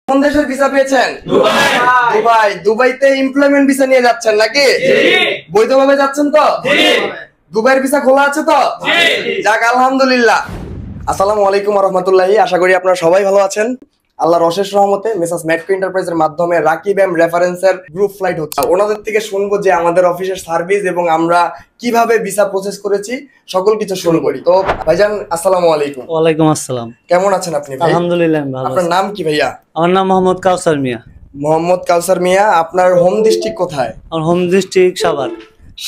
কোন দেশের ভিসা পেয়েছেন? দুবাই। দুবাই। দুবাইতে এমপ্লয়মেন্ট ভিসা নিয়ে যাচ্ছেন নাকি? জি। বৈধভাবে যাচ্ছেন তো? জি। দুবাইয়ের ভিসা খোলা আছে তো? জি। যাক আলহামদুলিল্লাহ। আসসালামু আলাইকুম ওয়া রাহমাতুল্লাহি। আশা করি আপনারা সবাই ভালো আছেন। আল্লাহর অশেষ রহমতে মেসার্স মেটকো এন্টারপ্রাইজের মাধ্যমে রাকিব এম রেফারেন্সের গ্রুপ ফ্লাইট হচ্ছে। ওনাদের থেকে শুনবো যে আমাদের অফিসের সার্ভিস এবং আমরা কিভাবে ভিসা প্রসেস করেছি সকল কিছু শুরু করি। তো ভাইজান আসসালামু আলাইকুম। ওয়ালাইকুম আসসালাম। কেমন আছেন আপনি ভাই? আলহামদুলিল্লাহ ভালো। আপনার নাম কি ভাইয়া? আমার নাম মোহাম্মদ কাউসার মিয়া। মোহাম্মদ কাউসার মিয়া। আপনার হোম ডিস্ট্রিক্ট কোথায়? আমার হোম ডিস্ট্রিক্ট সাভার।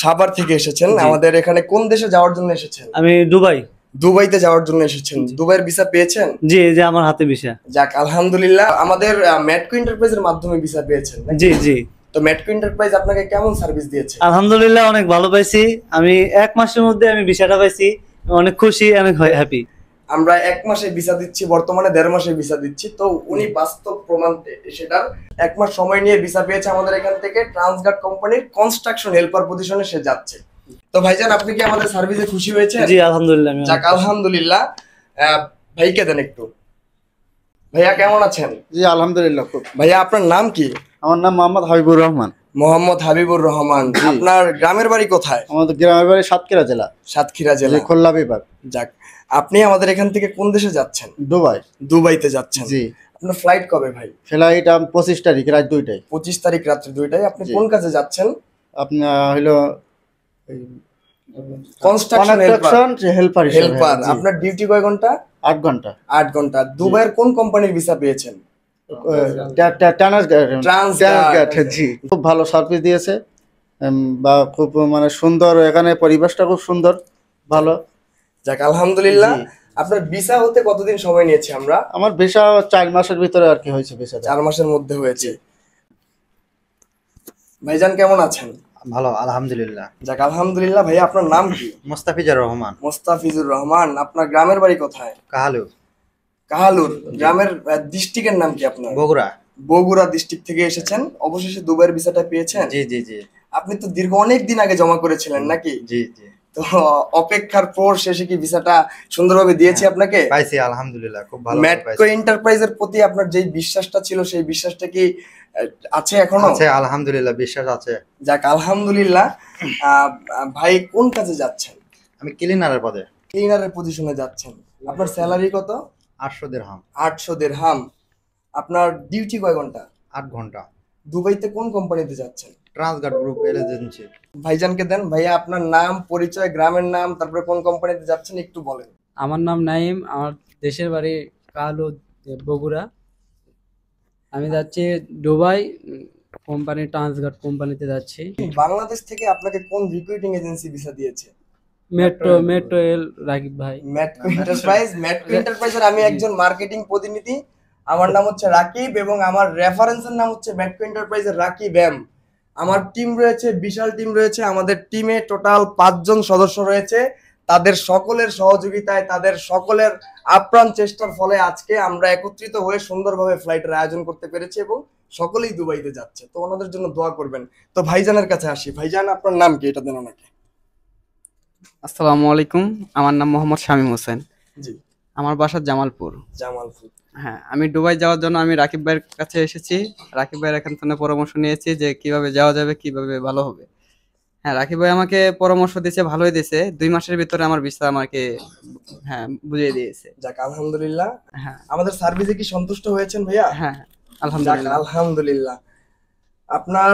সাভার থেকে এসেছেন আমাদের এখানে। কোন দেশে যাওয়ার জন্য এসেছেন? আমি দুবাই। দুবাইতে যাওয়ার জন্য এসেছেন। দুবাইয়ের ভিসা পেয়েছেন? জি, যে আমার হাতে ভিসা। যাক আলহামদুলিল্লাহ। আমাদের মেটকো এন্টারপ্রাইজের মাধ্যমে ভিসা পেয়েছেন? জি জি। তো মেটকো এন্টারপ্রাইজ আপনাকে কেমন সার্ভিস দিয়েছে? আলহামদুলিল্লাহ অনেক ভালো পাইছি। আমি 1 মাসের মধ্যে আমি ভিসাটা পাইছি। অনেক খুশি, অনেক হ্যাপি। আমরা 1 মাসে ভিসা দিচ্ছি, বর্তমানে 1.5 মাসে ভিসা দিচ্ছি। তো উনি বাস্তব প্রমাণ সেটার 1 মাস সময় নিয়ে ভিসা পেয়েছে আমাদের এখান থেকে। ট্রান্সগার্ড কোম্পানির কনস্ট্রাকশন হেল্পার পজিশনে সে যাচ্ছে। তো ভাইজান আপনি কি আমাদের সার্ভিসে খুশি হয়েছেন? জি আলহামদুলিল্লাহ। যাক আলহামদুলিল্লাহ। ভাইকে দেন একটু। ভাইয়া কেমন আছেন? জি আলহামদুলিল্লাহ খুব। ভাইয়া আপনার নাম কি? আমার নাম মোহাম্মদ হাবিবুর রহমান। মোহাম্মদ হাবিবুর রহমান। আপনার গ্রামের বাড়ি কোথায়? আমাদের গ্রামের বাড়ি সাতক্ষীরা জেলা। সাতক্ষীরা জেলা, খুলনা বিভাগ। যাক, আপনি আমাদের এখান থেকে কোন দেশে যাচ্ছেন? দুবাই। দুবাইতে যাচ্ছেন? জি। আপনার ফ্লাইট কবে ভাই? ফ্লাইট 25 তারিখ রাত 2টায়। 25 তারিখ রাত্রে 2টায়। আপনি কোন কাজে যাচ্ছেন? আপনার হলো কনস্ট্রাকশন হেল্পার। হেল্পার। আপনার ডিউটি কয় ঘন্টা? 8 ঘন্টা। 8 ঘন্টা। দুবাইয়ের কোন কোম্পানির ভিসা পেয়েছেন? ট্রান্সগার্ড। জি, খুব ভালো সার্ভিস দিয়েছে বা খুব মানে সুন্দর। এখানে পরিবেশটা খুব সুন্দর, ভালো। যাক আলহামদুলিল্লাহ। আপনার ভিসা হতে কতদিন সময় নিয়েছে আমরা? আমার ভিসা 4 মাসের ভিতরে আর কি হয়েছে। ভিসা 4 মাসের মধ্যে হয়েছে। ভাইজান কেমন আছেন? ভালো আলহামদুলিল্লাহ। যাক আলহামদুলিল্লাহ। ভাই আপনার নাম কি? মোস্তাফিজুর রহমান। মোস্তাফিজুর রহমান। আপনার গ্রামের বাড়ি কোথায়? কাহালুর। কাহালুর। গ্রামের ডিস্ট্রিক্টের নাম কি আপনার? বগুড়া। বগুড়া ডিস্ট্রিক্ট থেকে এসেছেন। অবশেষে দুবাইয়ের ভিসাটা পেয়েছেন? জি জি জি। আপনি তো দীর্ঘ অনেক দিন আগে জমা করেছিলেন নাকি? জি জি। তো অপেক্ষার পর শেষে কি ভিসাটা সুন্দরভাবে দিয়েছি আপনাকে? পাইছি আলহামদুলিল্লাহ, খুব ভালো। মেটকো এন্টারপ্রাইজের প্রতি আপনার যে বিশ্বাসটা ছিল সেই বিশ্বাসটা কি আছে এখনো? আছে আলহামদুলিল্লাহ, বিশ্বাস আছে। যাক আলহামদুলিল্লাহ। ভাই কোন কাজে যাচ্ছেন? আমি ক্লিনারের পদে। ক্লিনারের পজিশনে যাচ্ছেন। আপনার স্যালারি কত? 800 দিরহাম। 800 দিরহাম। আপনার ডিউটি কয় ঘন্টা? 8 ঘন্টা। দুবাইতে কোন কোম্পানিতে যাচ্ছেন? Transguard group agency. ভাইজানকে দেন। ভাইয়া আপনার নাম, পরিচয়, গ্রামের নাম, তারপরে কোন কোম্পানিতে যাচ্ছেন একটু বলেন। আমার নাম নাইম। আমার দেশের বাড়ি কাহালু, বগুড়া। আমি যাচ্ছি দুবাই কোম্পানি, ট্রান্সগার্ড কোম্পানিতে যাচ্ছি। বাংলাদেশ থেকে আপনাকে কোন রিক্রুটিং এজেন্সি ভিসা দিয়েছে? মেট্রো এল রাকিব ভাই। মেটকো এন্টারপ্রাইজ। মেটকো এন্টারপ্রাইজের আমি একজন মার্কেটিং প্রতিনিধি। আমার নাম হচ্ছে রাকিব এবং আমার রেফারেন্সের নাম হচ্ছে মেটকো এন্টারপ্রাইজের রাকিব এম। আমার টিম রয়েছে, বিশাল টিম রয়েছে। আমাদের টিমে টোটাল 5 জন সদস্য রয়েছে। তাদের সকলের সহযোগিতায়, তাদের সকলের আপ্রাণ চেষ্টার ফলে আজকে আমরা একত্রিত হয়ে সুন্দরভাবে ফ্লাইটের আয়োজন করতে পেরেছি এবং সকলেই দুবাইতে যাচ্ছে। তো ওনাদের জন্য দোয়া করবেন। তো ভাইজানের কাছে আসি। ভাইজান আপনার নাম কি? এটা দেন ওনাকে। আসসালামু আলাইকুম। আমার নাম মোহাম্মদ শামীম হোসেন। জি। আমার বাসা জামালপুর। জামালপুর। হ্যাঁ, আমি দুবাই যাওয়ার জন্য আমি রাকিব ভাইয়ের কাছে এসেছি। রাকিব ভাইয়ের এখান থেকে পরামর্শ নিয়েছি যে কিভাবে যাওয়া যাবে, কিভাবে ভালো হবে। হ্যাঁ, রাকিব ভাই আমাকে পরামর্শ দিয়েছে, ভালোই দিয়েছে। 2 মাসের ভিতরে আমার ভিসা আমাকে বুঝিয়ে দিয়েছে। যাক আলহামদুলিল্লাহ। হ্যাঁ। আমাদের সার্ভিসে কি সন্তুষ্ট হয়েছেন ভাইয়া? হ্যাঁ আলহামদুলিল্লাহ। আলহামদুলিল্লাহ। আপনার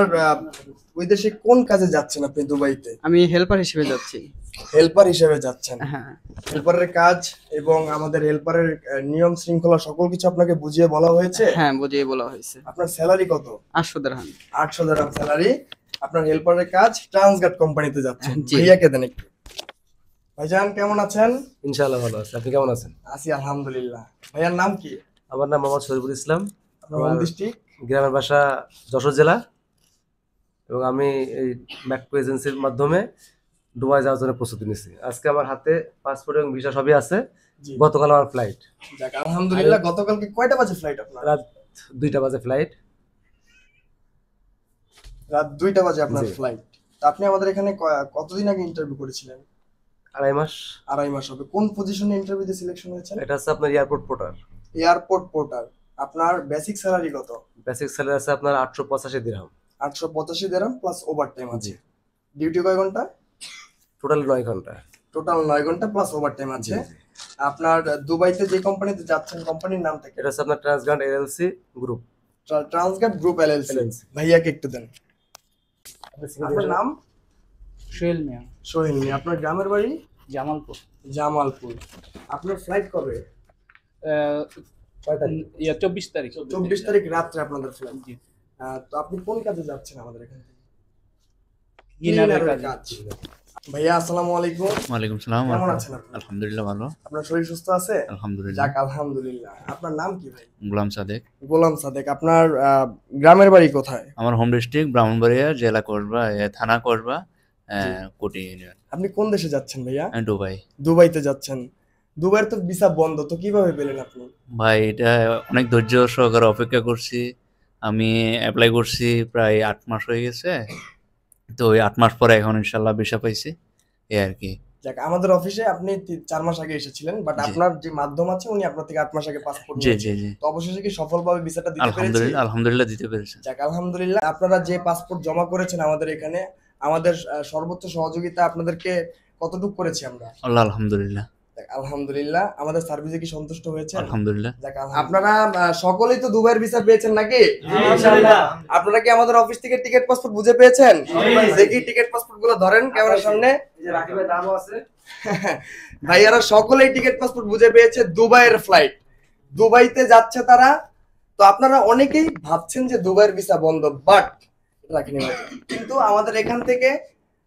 ওই দেশে কোন কাজে যাচ্ছেন আপনি দুবাইতে? আমি হেল্পার হিসেবে যাচ্ছি। হেল্পার হিসেবে যাচ্ছেন? হ্যাঁ। হেল্পারের কাজ এবং আমাদের হেল্পারের নিয়ম শৃঙ্খলা সকল কিছু আপনাকে বুঝিয়ে বলা হয়েছে? হ্যাঁ, বুঝিয়ে বলা হয়েছে। আপনার স্যালারি কত? 800 দিরহাম। 800 দিরহাম স্যালারি। আপনার হেল্পারের কাজ ট্রান্সগার্ড কোম্পানিতে যাচ্ছেন। জি। ভাইয়াকে দেন একটু। ভাইজান কেমন আছেন? ইনশাআল্লাহ ভালো আছি। আপনি কেমন আছেন? আছি আলহামদুলিল্লাহ। ভাইয়ার নাম কি? আমার নাম মোহাম্মদ শরীফুল ইসলাম। আপনার হোম ডিস্ট্রিক্ট? গ্রামের বাসা যশোর জেলা এবং আমি এই মেটকো এজেন্সির মাধ্যমে দুবাই যাওয়ার জন্য প্রস্তুতি নিচ্ছি। আজকে আমার হাতে পাসপোর্ট এবং ভিসা সবই আছে। গতকাল আমার ফ্লাইট। যাক আলহামদুলিল্লাহ। গতকালকে কয়টা বাজে ফ্লাইট আপনার? রাত 2টা বাজে ফ্লাইট। রাত 2টা বাজে আপনার ফ্লাইট। তো আপনি আমাদের এখানে কতদিন আগে ইন্টারভিউ করেছিলেন? 2.5 মাস। 2.5 মাস হবে। কোন পজিশনে ইন্টারভিউতে সিলেকশন হয়েছে? এটা হচ্ছে আপনার এয়ারপোর্ট পোর্টার। Airport porter. আপনার বেসিক স্যালারি কত? বেসিক স্যালারি আছে আপনার 885 দিরহাম। 885 দিরহাম প্লাস ওভারটাইম আছে। ডিউটি কয় ঘন্টা? টোটাল 9 ঘন্টা। টোটাল 9 ঘন্টা প্লাস ওভারটাইম আছে। আপনার দুবাইতে যে কোম্পানিতে যাচ্ছেন কোম্পানির নাম থেকে? এটা হচ্ছে আপনার Transguard LLC group. Transguard group LLC. ভাইয়াকে একটু দেন। আপনার নাম? সোহেল মিয়া, সোহেল মিয়া। আপনার গ্রামের বাড়ি? জামালপুর। জামালপুর। আপনার ফ্লাইট কবে? 24 তারিখ। 24 তারিখ রাত্রে আপনাদের ফ্লাইট। জি। তো আপনি কোন কাজে যাচ্ছেন আমাদের এখান থেকে? ক্লিনারের ক্লিনারের কাজ। ভাইয়া আসসালামু আলাইকুম। ওয়ালাইকুম সালাম। কেমন আছেন আপনি? আলহামদুলিল্লাহ ভালো। আপনার শরীর সুস্থ আছে? আলহামদুলিল্লাহ। যাক আলহামদুলিল্লাহ। আপনার নাম কি ভাই? গোলাম সাদেক। গোলাম সাদেক। আপনার গ্রামের বাড়ি কোথায়? আমার হোম ডিস্ট্রিক্ট ব্রাহ্মণবাড়িয়া, জেলা করবা, থানা করবা, কোটি ইউনিয়ন, আপনি কোন দেশে যাচ্ছেন ভাইয়া? দুবাই। দুবাইতে যাচ্ছেন। দুবাইয়ের তো ভিসা বন্ধ, তো কিভাবে পেলেন আপনি? ভাই এটা অনেক ধৈর্য সহকারে অপেক্ষা করছি। আমি অ্যাপ্লাই করছি প্রায় 8 মাস হয়ে গেছে। তো ওই 8 মাস পরে এখন ইনশাল্লাহ ভিসা পাইছি, এই আর কি। যাক, আমাদের অফিসে আপনি 4 মাস আগে এসেছিলেন, বাট জি। আপনার যে মাধ্যম আছে উনি আপনার থেকে 8 মাস আগে পাসপোর্ট জি নিয়েছেন। জি জি। তো অবশেষে কি সফলভাবে ভিসাটা দিতে পেরেছি? আলহামদুলিল্লাহ, আলহামদুলিল্লাহ দিতে পেরেছেন। যাক আলহামদুলিল্লাহ। আপনারা যে পাসপোর্ট জমা করেছেন আমাদের এখানে, আমাদের সর্বোচ্চ সহযোগিতা আপনাদেরকে কতটুকু করেছি আমরা? আল্লাহ আলহামদুলিল্লাহ। যাক আলহামদুলিল্লাহ। আমাদের সার্ভিসে কি সন্তুষ্ট হয়েছেন? আলহামদুলিল্লাহ। যাক আপনারা সকলেই তো দুবাইয়ের ভিসা পেয়েছেন নাকি? আপনারা কি আমাদের অফিস থেকে টিকিট পাসপোর্ট বুঝে পেয়েছেন? দেখি টিকিট পাসপোর্ট গুলো ধরেন ক্যামেরার সামনে। এই যে রাকিবের নামও আছে। ভাইয়ারা সকলেই টিকিট পাসপোর্ট বুঝে পেয়েছে। দুবাইয়ের ফ্লাইট, দুবাইতে যাচ্ছে তারা। তো আপনারা অনেকেই ভাবছেন যে দুবাইয়ের ভিসা বন্ধ, বাট রাখিনি ভাই। কিন্তু আমাদের এখান থেকে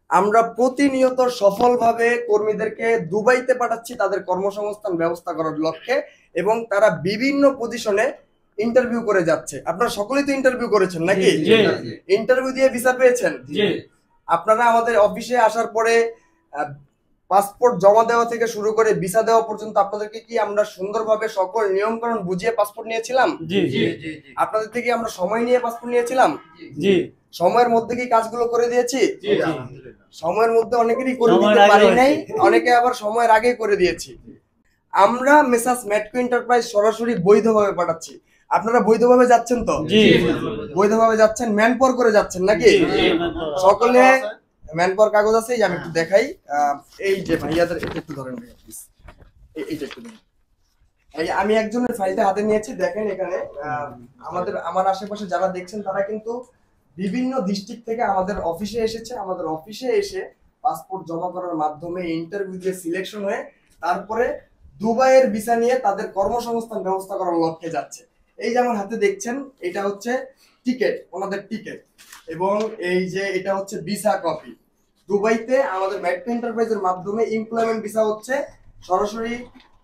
আমরা প্রতিনিয়ত সফলভাবে কর্মীদেরকে দুবাইতে পাঠাচ্ছি তাদের কর্মসংস্থান ব্যবস্থা করার লক্ষ্যে, এবং তারা বিভিন্ন পজিশনে ইন্টারভিউ করে যাচ্ছে। আপনারা সকলেই তো ইন্টারভিউ করেছেন নাকি? ইন্টারভিউ দিয়ে ভিসা পেয়েছেন। আপনারা আমাদের অফিসে আসার পরে পাসপোর্ট জমা দেওয়া থেকে শুরু করে ভিসা দেওয়া পর্যন্ত আপনাদেরকে কি আমরা সুন্দরভাবে সকল নিয়মকানুন বুঝিয়ে পাসপোর্ট নিয়েছিলাম? আপনাদের থেকে আমরা সময় নিয়ে পাসপোর্ট নিয়েছিলাম। সময়ের মধ্যে কি কাজগুলো করে দিয়েছি? সময়ের মধ্যে অনেকেরই করে দিতে পারি নাই, অনেকে আবার সময়ের আগে করে দিয়েছি। আমরা মেসাস ম্যাটকো এন্টারপ্রাইজ সরাসরি বৈধভাবে পাঠাচ্ছি। আপনারা বৈধভাবে যাচ্ছেন তো? বৈধভাবে যাচ্ছেন, ম্যানপাওয়ার করে যাচ্ছেন নাকি? সকলে ম্যানপাওয়ার কাগজ আছে, আমি একটু দেখাই। এই যে ভাইয়াদের এটা একটু ধরেন ভাইয়া প্লিজ, এইটা একটু দেখেন। এই আমি একজনের ফাইলটা হাতে নিয়েছি, দেখেন এখানে আমার আশেপাশে যারা দেখছেন তারা কিন্তু বিভিন্ন ডিস্ট্রিক্ট থেকে আমাদের অফিসে এসেছে। আমাদের অফিসে এসে পাসপোর্ট জমা করার মাধ্যমে ইন্টারভিউ দিয়ে সিলেকশন হয়ে তারপরে দুবাইয়ের ভিসা নিয়ে তাদের কর্মসংস্থান ব্যবস্থা করার লক্ষ্যে যাচ্ছে। এই যে আমার হাতে দেখছেন, এটা হচ্ছে টিকেট, ওনাদের টিকেট, এবং এই যে এটা হচ্ছে ভিসা কপি। দুবাইতে আমাদের ম্যাটকো এন্টারপ্রাইজের মাধ্যমে এমপ্লয়মেন্ট ভিসা হচ্ছে, সরাসরি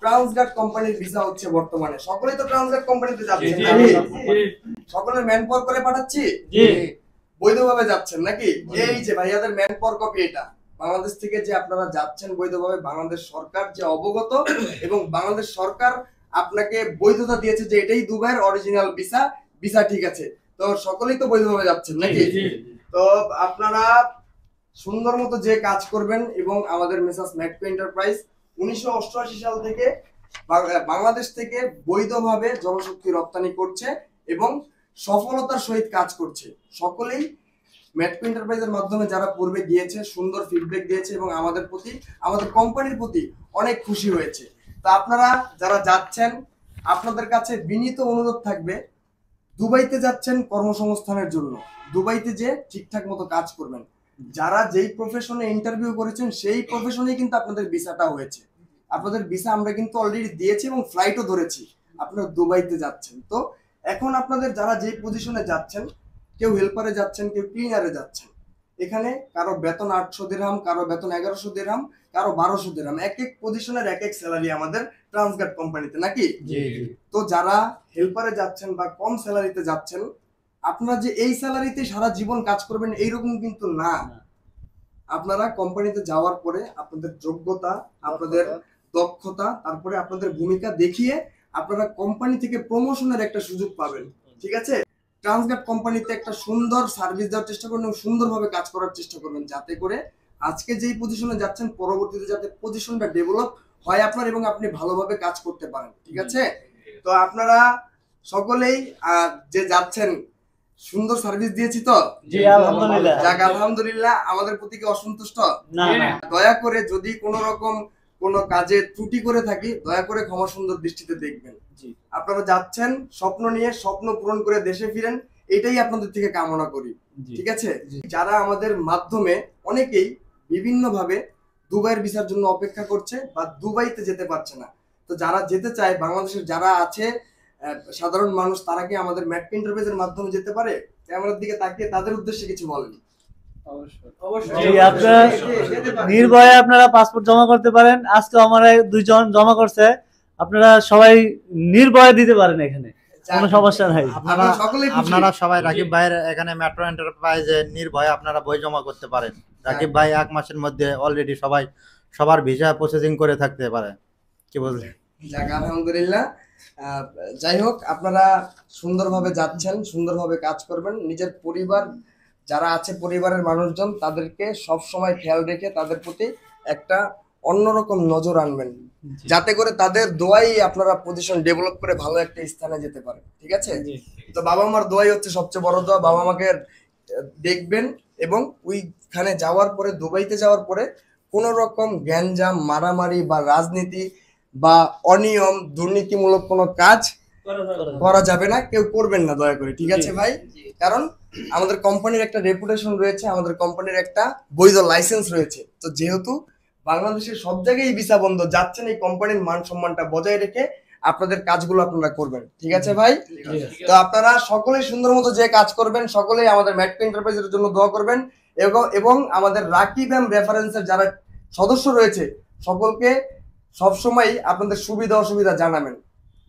ট্রান্সগার্ড কোম্পানির ভিসা হচ্ছে বর্তমানে। সকলেই তো ট্রান্সগার্ড কোম্পানিতে যাচ্ছেন নাকি? সকলের ম্যানপাওয়ার করে পাঠাচ্ছি, বৈধভাবে যাচ্ছেন নাকি? এই যে ভাইয়াদের ম্যানপাওয়ার কপি, এটা বাংলাদেশ থেকে যে আপনারা যাচ্ছেন বৈধভাবে, বাংলাদেশ সরকার যে অবগত, এবং বাংলাদেশ সরকার আপনাকে বৈধতা দিয়েছে যে এটাই দুবাইয়ের অরিজিনাল ভিসা, ভিসা ঠিক আছে। তো সকলেই তো বৈধভাবে যাচ্ছেন নাকি? তো আপনারা সুন্দর মতো যে কাজ করবেন, এবং আমাদের মেসাস ম্যাটকো এন্টারপ্রাইজ 1988 সাল থেকে বাংলাদেশ থেকে বৈধভাবে জনশক্তি রপ্তানি করছে এবং সফলতার সহিত কাজ করছে। সকলেই ম্যাটকো এন্টারপ্রাইজের মাধ্যমে যারা পূর্বে গিয়েছে সুন্দর ফিডব্যাক দিয়েছে এবং আমাদের প্রতি, আমাদের কোম্পানির প্রতি অনেক খুশি হয়েছে। তা আপনারা যারা যাচ্ছেন, আপনাদের কাছে বিনীত অনুরোধ থাকবে, দুবাইতে যাচ্ছেন কর্মসংস্থানের জন্য, দুবাইতে যে ঠিকঠাক মতো কাজ করবেন। যারা যেই প্রফেশনে ইন্টারভিউ করেছেন সেই প্রফেশনেই কিন্তু আপনাদের ভিসাটা হয়েছে। আপনাদের ভিসা আমরা কিন্তু অলরেডি দিয়েছি এবং ফ্লাইটও ধরেছি। আপনারা দুবাইতে যাচ্ছেন, তো এখন আপনাদের যারা যেই পজিশনে যাচ্ছেন, কেউ হেল্পারে যাচ্ছেন, কেউ ক্লিনারে যাচ্ছেন, এখানে কারো বেতন 800 দিরহাম, কারো বেতন 1100 দিরহাম, কারো 1200 দিরহাম, এক এক পজিশনের এক এক স্যালারি আমাদের ট্রান্সগার্ড কোম্পানিতে নাকি? তো যারা হেল্পারে যাচ্ছেন বা কম স্যালারিতে যাচ্ছেন, আপনারা যে এই স্যালারিতে সারা জীবন কাজ করবেন এইরকম কিন্তু না। আপনারা কোম্পানিতে যাওয়ার পরে আপনাদের যোগ্যতা, আপনাদের দক্ষতা, তারপরে আপনাদের ভূমিকা দেখিয়ে আপনারা কোম্পানি থেকে প্রমোশনের একটা সুযোগ পাবেন। ঠিক আছে? ট্রান্সগার্ড কোম্পানিতে একটা সুন্দর সার্ভিস দেওয়ার চেষ্টা করবেন এবং সুন্দরভাবে কাজ করার চেষ্টা করবেন, যাতে করে আজকে যেই পজিশনে যাচ্ছেন পরবর্তীতে যাতে পজিশনটা ডেভেলপ হয় আপনার এবং আপনি ভালোভাবে কাজ করতে পারেন। ঠিক আছে? তো আপনারা সকলেই যে যাচ্ছেন সুন্দর সার্ভিস দিয়েছি তো? জি আলহামদুলিল্লাহ। যাক আলহামদুলিল্লাহ। আমাদের প্রতি কি অসন্তুষ্ট? না না, দয়া করে যদি কোনো রকম কোনো কাজে ত্রুটি করে থাকি দয়া করে ক্ষমা সুন্দর দৃষ্টিতে দেখবেন। আপনারা যাচ্ছেন স্বপ্ন নিয়ে, স্বপ্ন পূরণ করে দেশে ফিরেন, এটাই আপনাদের থেকে কামনা করি। ঠিক আছে? যারা আমাদের মাধ্যমে অনেকেই বিভিন্ন ভাবে দুবাইয়ের ভিসার জন্য অপেক্ষা করছে বা দুবাইতে যেতে পারছে না, তো যারা যেতে চায়, বাংলাদেশের যারা আছে সাধারণ মানুষ, তারা কি আমাদের ম্যাটক এন্টারপ্রাইজের মাধ্যমে যেতে পারে? ক্যামেরার দিকে তাকিয়ে তাদের উদ্দেশ্যে কিছু বলেন। জি আপনারা নির্ভয়ে আপনারা পাসপোর্ট জমা করতে পারেন। আজকে আমরা 2 জন জমা করছে, আপনারা সবাই নির্ভয়ে দিতে পারেন, এখানে কোনো সমস্যা নাই। আপনারা সবাই রাকিব ভাইয়ের এখানে মেট্রো এন্টারপ্রাইজে নির্ভয়ে আপনারা বই জমা করতে পারেন। রাকিব ভাই 1 মাসের মধ্যে অলরেডি সবার ভিসা প্রসেসিং করে থাকতে পারে। কি বলছেন? যাক আলহামদুলিল্লাহ। যাই হোক, আপনারা সুন্দরভাবে যাচ্ছেন, সুন্দরভাবে কাজ করবেন। নিজের পরিবার যারা আছে, পরিবারের মানুষজন, তাদেরকে সব সময় খেয়াল রেখে তাদের প্রতি একটা অন্যরকম নজর আনবেন, যাতে করে তাদের দোয়াই আপনারা পজিশন ডেভেলপ করে ভালো একটা স্থানে যেতে পারেন। ঠিক আছে? তো বাবা মার দোয়াই হচ্ছে সবচেয়ে বড় দোয়া। বাবা মাকে দেখবেন এবং ওইখানে যাওয়ার পরে, দুবাইতে যাওয়ার পরে কোনো রকম গ্যাঞ্জাম, মারামারি বা রাজনীতি বা অনিয়ম, দুর্নীতিমূলক কোনো কাজ করা যাবে না, কেউ করবেন না দয়া করে। ঠিক আছে ভাই? কারণ আমাদের কোম্পানির একটা রেপুটেশন রয়েছে, আমাদের কোম্পানির একটা বৈধ লাইসেন্স রয়েছে। তো যেহেতু বাংলাদেশের সব জায়গায় ভিসা বন্ধ, যাচ্ছেন এই কোম্পানির মান সম্মানটা বজায় রেখে আপনাদের কাজগুলো আপনারা করবেন। ঠিক আছে ভাই? তো আপনারা সকলেই সুন্দর মতো যে কাজ করবেন, সকলেই আমাদের ম্যাটক এন্টারপ্রাইজের জন্য দোয়া করবেন এবং আমাদের রাকিব এম রেফারেন্সের যারা সদস্য রয়েছে সকলকে সবসময় আপনাদের সুবিধা অসুবিধা জানাবেন।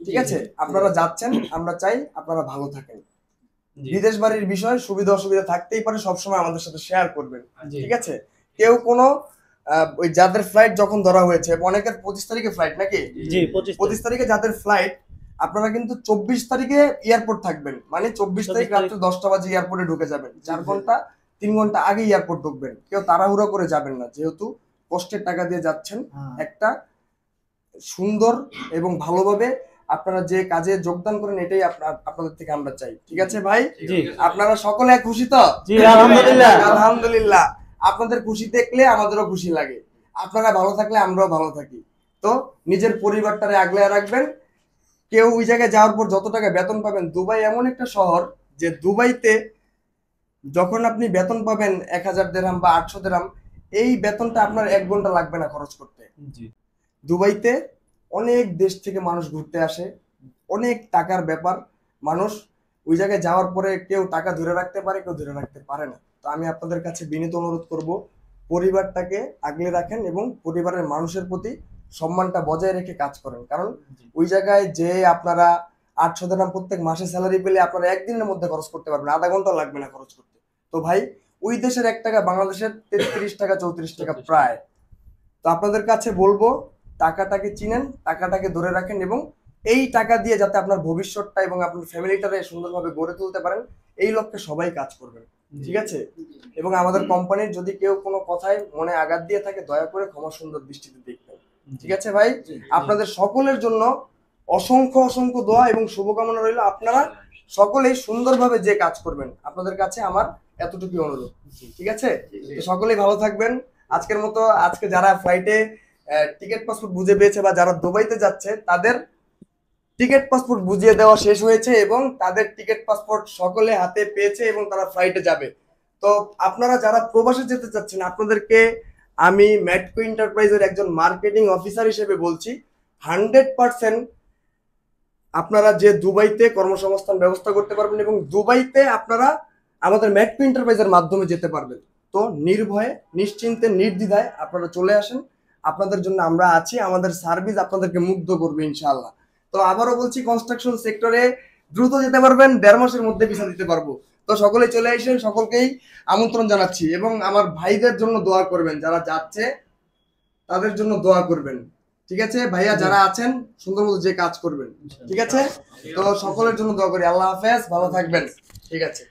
ঠিক আছে? আপনারা যাচ্ছেন, আমরা চাই আপনারা ভালো থাকেন। বিদেশ বাড়ির বিষয় সুবিধা অসুবিধা থাকতেই পারে, সবসময় আমাদের সাথে শেয়ার করবেন। ঠিক আছে? কেউ কোনো ওই যাদের ফ্লাইট যখন ধরা হয়েছে, অনেকের 25 তারিখে ফ্লাইট নাকি? জি 25 তারিখে যাদের ফ্লাইট, আপনারা কিন্তু 24 তারিখে এয়ারপোর্ট থাকবেন, মানে 24 তারিখ রাত্রে 10টা বাজে এয়ারপোর্টে ঢুকে যাবেন। 4 ঘন্টা 3 ঘন্টা আগে এয়ারপোর্ট ঢুকবেন। কেউ তাড়াহুড়ো করে যাবেন না, যেহেতু কষ্টের টাকা দিয়ে যাচ্ছেন। একটা সুন্দর এবং ভালোভাবে আপনারা যে কাজে যোগদান করেন, এটাই আপনাদের থেকে আমরা চাই। ঠিক আছে ভাই? আপনারা সকলে খুশি তো? জি আলহামদুলিল্লাহ। আলহামদুলিল্লাহ। আপনাদের খুশি দেখলে আমাদেরও খুশি লাগে, আপনারা ভালো থাকলে আমরাও ভালো থাকি। তো নিজের পরিবারটারে আগলে রাখবেন। কেউ ওই জায়গায় যাওয়ার পর যত টাকা বেতন পাবেন, দুবাই এমন একটা শহর যে দুবাইতে যখন আপনি বেতন পাবেন 1000 দিরহাম বা 800 দিরহাম, এই বেতনটা আপনার 1 ঘন্টা লাগবে না খরচ করতে। দুবাইতে অনেক দেশ থেকে মানুষ ঘুরতে আসে, অনেক টাকার ব্যাপার। মানুষ ওই জায়গায় যাওয়ার পরে কেউ টাকা ধরে রাখতে পারে, কেউ ধরে রাখতে পারে না। তো আমি আপনাদের কাছে বিনীত অনুরোধ করব, পরিবারটাকে আগলে রাখেন এবং পরিবারের মানুষের প্রতি সম্মানটা বজায় রেখে কাজ করেন। কারণ ওই জায়গায় যে আপনারা 800 দিরহাম প্রত্যেক মাসে স্যালারি পেলে আপনারা একদিনের মধ্যে খরচ করতে পারবেন, আধা ঘন্টা লাগবে না খরচ করতে। তো ভাই, ওই দেশের 1 টাকা বাংলাদেশের 33 টাকা 34 টাকা প্রায়। তো আপনাদের কাছে বলবো, টাকাটাকে চিনেন, টাকাটাকে ধরে রাখেন এবং এই টাকা দিয়ে যাতে আপনার ভবিষ্যৎটা এবং আপনার ফ্যামিলিটারে সুন্দরভাবে গড়ে তুলতে পারেন, এই লক্ষ্যে সবাই কাজ করবেন। ঠিক আছে? এবং আমাদের কোম্পানির যদি কেউ কোনো কথায় মনে আঘাত দিয়ে থাকে, দয়া করে ক্ষমা সুন্দর দৃষ্টিতে দেখবেন। ঠিক আছে ভাই? আপনাদের সকলের জন্য অসংখ্য অসংখ্য দোয়া এবং শুভকামনা রইল। আপনারা সকলেই সুন্দরভাবে যে কাজ করবেন, আপনাদের কাছে আমার এতটুকু অনুরোধ। ঠিক আছে? তো সকলেই ভালো থাকবেন। আজকের মতো, আজকে যারা ফ্লাইটে টিকিট পাসপোর্ট বুঝে পেয়েছে বা যারা দুবাইতে যাচ্ছে, তাদের টিকিট পাসপোর্ট বুঝিয়ে দেওয়া শেষ হয়েছে এবং তাদের টিকিট পাসপোর্ট সকলে হাতে পেয়েছে এবং তারা ফ্লাইটে যাবে। তো আপনারা যারা প্রবাসে যেতে চাচ্ছেন, আপনাদেরকে আমি ম্যাটক এন্টারপ্রাইজের একজন মার্কেটিং অফিসার হিসেবে বলছি, 100% আপনারা যে দুবাইতে কর্মসংস্থান ব্যবস্থা করতে পারবেন এবং দুবাইতে আপনারা আমাদের ম্যাটক এন্টারপ্রাইজের মাধ্যমে যেতে পারবেন। তো নির্ভয়ে, নিশ্চিন্তে, নির্দ্বিধায় আপনারা চলে আসেন। আপনাদের জন্য আমরা আছি, আমাদের সার্ভিস আপনাদেরকে মুগ্ধ করবে ইনশাআল্লাহ। তো আবারও বলছি, কনস্ট্রাকশন সেক্টরে দ্রুত যেতে পারবেন, 1.5 মাসের মধ্যে ভিসা দিতে পারবো। তো সকলে চলে আসেন, সকলকেই আমন্ত্রণ জানাচ্ছি এবং আমার ভাইদের জন্য দোয়া করবেন, যারা যাচ্ছে তাদের জন্য দোয়া করবেন। ঠিক আছে ভাইয়া? যারা আছেন সুন্দর মতো যে কাজ করবেন। ঠিক আছে? তো সকলের জন্য দোয়া করি। আল্লাহ হাফেজ, ভালো থাকবেন। ঠিক আছে?